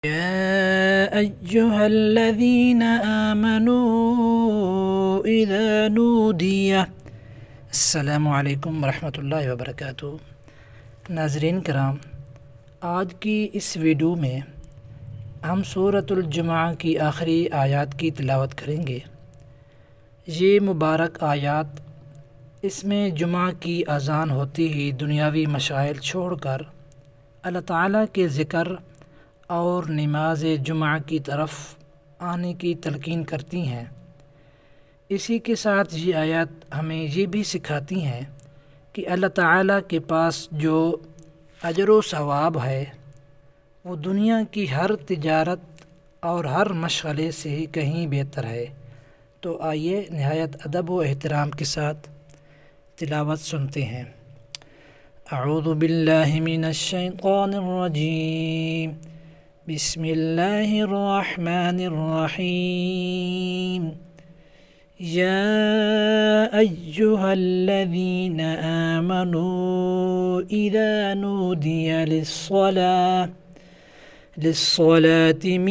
يا أيها الذين آمنوا إذا نودي السلام علیکم ورحمۃ اللہ وبرکاتہ۔ ناظرین کرام، آج کی اس ویڈیو میں ہم سورۃ الجمعہ کی آخری آیات کی تلاوت کریں گے۔ یہ مبارک آیات، اس میں جمعہ کی اذان ہوتی ہی دنیاوی مشاغل چھوڑ کر اللہ تعالیٰ کے ذکر اور نماز جمعہ کی طرف آنے کی تلقین کرتی ہیں۔ اسی کے ساتھ یہ آیات ہمیں یہ بھی سکھاتی ہیں کہ اللہ تعالیٰ کے پاس جو اجر و ثواب ہے وہ دنیا کی ہر تجارت اور ہر مشغلے سے کہیں بہتر ہے۔ تو آئیے نہایت ادب و احترام کے ساتھ تلاوت سنتے ہیں۔ اعوذ باللہ من الشیطان الرجیم، بسم اللہ الرحمن الرحیم۔ یا ایہا الذین آمنوا اذا نودی للصلاة من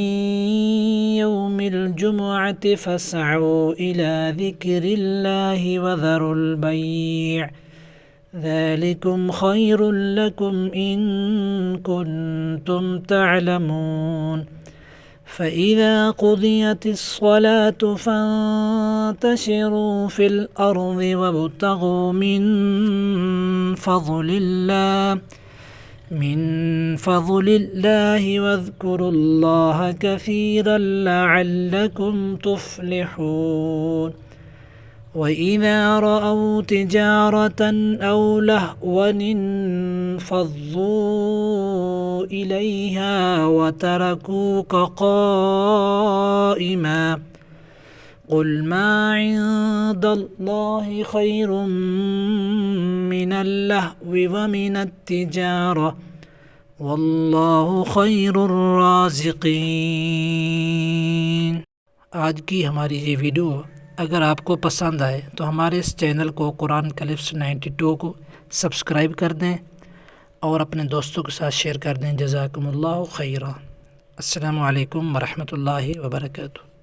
یوم الجمعة فاسعوا الى ذکر اللہ وذروا البیع ذلكم خير لكم إن كنتم تعلمون فإذا قضيت الصلاة فانتشروا في الأرض وابتغوا من فضل الله واذكروا الله كثيرا لعلكم تفلحون وَإِذَا رَأَوْا تِجَارَةً أَوْ لَهْوًا انفَضُّوا إِلَيْهَا وَتَرَكُوكَ قَائِمًا قُلْ مَا عِندَ اللَّهِ خَيْرٌ مِّنَ اللَّهْوِ وَمِنَ التِّجَارَةِ وَاللَّهُ خَيْرُ الرَّازِقِينَ۔ آج کی ہماری یہ ویڈیو اگر آپ کو پسند آئے تو ہمارے اس چینل کو قرآن کلپس 92 کو سبسکرائب کر دیں اور اپنے دوستوں کے ساتھ شیئر کر دیں۔ جزاکم اللہ خیرا۔ السلام علیکم ورحمۃ اللہ وبرکاتہ۔